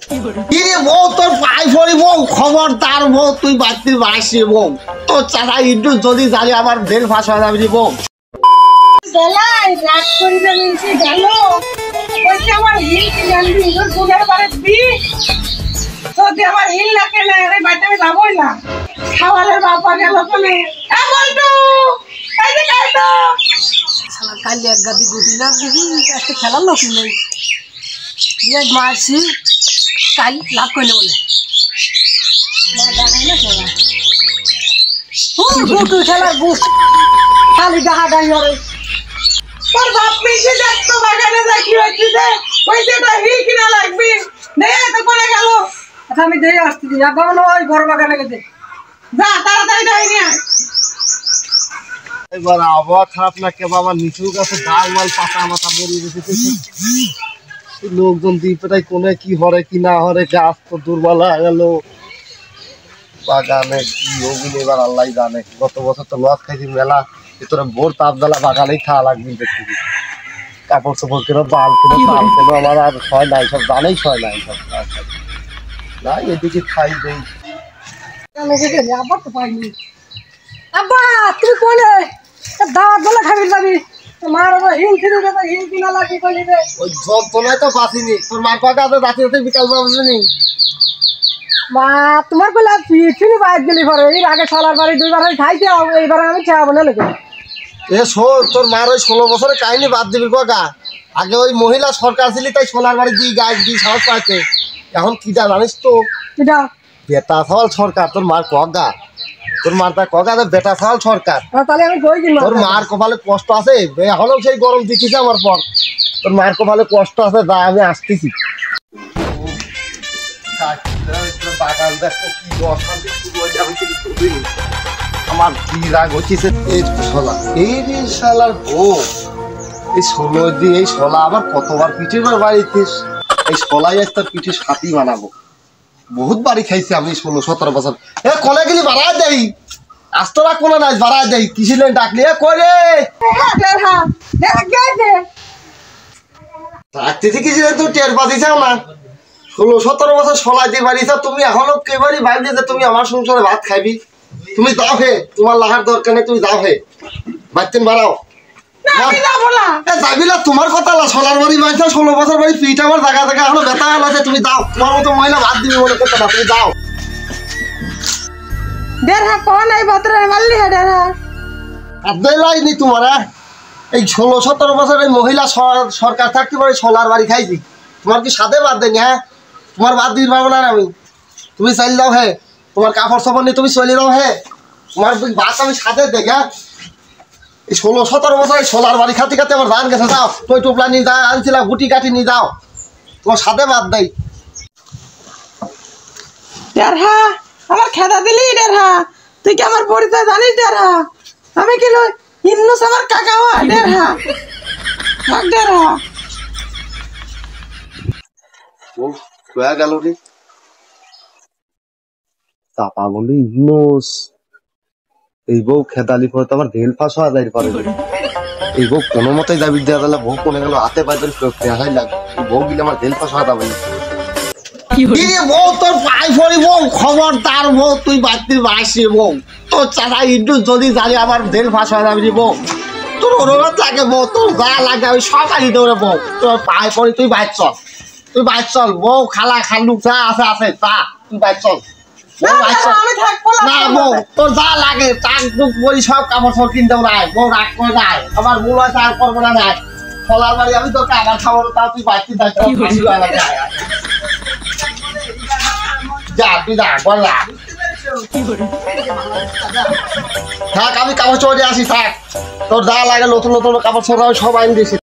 কি রে বউ তোর পাই পড়ি বউ খবরদার বউ তুই বাড়তি বাসি বউ তোর চাচা ইন্টু যদি জানি আমার বেল ফাঁস হয়ে যাবে রে বউ বেলায় রাত করিতে নিয়েছি গেল বলছে আমার হিল কি জানবি তোর দুধের বারে দি যদি আমার হিল না কেনে এই বাড়িতে আমি যাবোই না খাওয়ালের বাবা গেল কোনে বলটু এই যে খাই তো শালা কাল এক গাদি গুটি না দিবি একটা খেলার লোক নেই এক মারছি কাল লাভ করে বলে গুটু খেলার বুঝ খালি ডাহা ডাই করে তোর বাপ মিশে দেখতো বাগানে যা কি হচ্ছে যে ওই যে এটা হিল কিনা লাগবে নে তো কোনে গেল আচ্ছা আমি দিয়ে আসছি একবার ওই বড় বাগানে গেছে যা তাড়াতাড়ি যাই নিয়ে এবার আবহাওয়া খারাপ না কে বাবা নিচু গাছে ডাল মাল পাতা মাথা বড়ি রেখেছে লোকজন দ্বীপটাই কোনে কি হরে কি না হরে গাছ তো দুর্বল হয়ে গেল বাগানে কি হোক এবার আল্লাহ জানে গত বছর তো লস খাইছি মেলা ভিতরে ভোর তাপ জ্বালা বাগানেই খাওয়া লাগবে দেখছি কাপড় চোপড় কেন বাল কেন তাল কেন আমার আর ছয় নাই সব জানেই ছয় নাই সব না এদিকে খাই দেই আবার তো পাইনি আব্বা তুই কোনে দাওয়াত বলে খাবি যাবি মার হিল খিরে দেবে হিল কিনা লাগি কই দিবে ওই যন্ত্রণায় তো বাঁচিনি তোর মার পাকা আছে রাতে রাতে বিকাল বাজনি মা তোমার কইলা পিছুনি বাইর গেলি পরে এর আগে শালার বাড়ি দুইবার হই খাইতে হবে এইবার আমি খাবো না লাগে এ শোন তোর মার ওই 16 বছরের কাহিনী বাদ দিবি কাকা আগে ওই মহিলা সরকার ছিলি তাই সোনার বাড়ি দিয়ে গাছ দিয়ে সাহস পাইছে এখন কি জানিস তো এটা বেটা ছাওয়াল সরকার তোর মার কগা তোর মার তা কগা বেটা ছাওয়াল সরকার তাহলে আমি কই কিনবো তোর মার কপালে কষ্ট আছে এখনো সেই গরম দিতেছে আমার পর তোর মার কপালে কষ্ট আছে যা আমি আসতেছি বাগান দেখো কি অশান্তি শুরু হয়ে যাবে আমার কি রাগ হচ্ছে এই শোলা এই রে শালার বউ এই ষোলো দিয়ে এই শোলা আবার কতবার পিঠের বাড়িতে এই শোলাই আজ তার পিঠে সাথী বানাবো বহুত বাড়ি খাইছি আমি 16-17 বছর এ কলে গেলি বাড়ায় দেই আস্তরা কোলে নাই বাড়ায় দেই কিছিলেন ডাকলি এ কই রে ডাকতে কিছিলেন তুই টের পাতিছাও না 16-17 বছর শোলাই দিয়ে বাড়িছা তুমি এখনো কেবারই ভাবলে যে তুমি আমার সংসারে ভাত খাইবি তুমি যাও হে তোমার লাহার দরকার নেই তুমি যাও হে বাচ্চেন বাড়াও তোমার কথা না সোলার বাড়ি বাড়িতে 16 বছর বাড়ি পিঠ আমার জায়গা জায়গা এখনো ব্যথা আছে তুমি যাও তোমার মতো মহিলা ভাত দিবি মনে করতে না তুমি যাও দেড়হা কোন এই বতরে মারলি হে দেড়হা আদাইলাইনি তোমার এই 16-17 বছর এই মহিলা সরকার থাকতে পারে সোলার বাড়ি খাইছি তোমার কি সাথে বাদ দেনি হ্যাঁ তোমার বাদ দিতে পারবো না আমি তুমি চাইল দাও হে তোমার কাপড় চাপড় নিয়ে তুমি চলে দাও হে তোমার ভাত আমি সাথে দেখ হ্যাঁ এই 16-17 বছর সোলার বাড়ি খাতে খাতে আমার ধান গেছে যাও তুই টুপলা নিয়ে যা আনছিলাম গুটি কাটি নিয়ে যাও তোমার সাথে বাদ দেয় দেড়হা আমার খেদা দিলি দেড়হা তুই কি আমার পরিচয় জানিস দেড়হা আমি কি লই ইন্নুস আমার কাকা হয় দেড়হা থাক দেড়হা ও কয়া গেল রে চাপা বলি ইন্নুস এই বউ খেদালি পরে তো আমার ঢেল ফাঁস হওয়া যায় পারে এই বউ কোনো মতেই দাবি দেওয়া গেলে বউ কোনে গেল হাতে পাইতে দেখাই লাগে বউ গিলে আমার ঢেল ফাঁস হওয়া যাবে না বউ তোর পাই পড়ি বউ খবরদার বউ তুই বাড়তি বাসি বউ তোর চাচা ইন্টু যদি জানি আমার ঢেল ফাঁস হয়ে যাবে বউ তোর অনুরোধ লাগে বউ তোর যা লাগে আমি সব আনি দেবো বউ তোর পাই পড়ি তুই বাইর চল বউ খালা খালু যা আছে আছে তা তুই বাইর চল না বউ তোর যা লাগে টাক টুক বলি সব কাপড় সব কিনতেও নাই বউ রাগ করে নাই আমার মূল আছে আর করবো না নাই খোলার বাড়ি আমি তোকে আমার খাবো তা তুই বাড়তি যা তুই যা বল থাক আমি কাপড় চোপড়ে আসি থাক তোর যা লাগে নতুন নতুন কাপড় চোপড় সব আইন দিয়েছি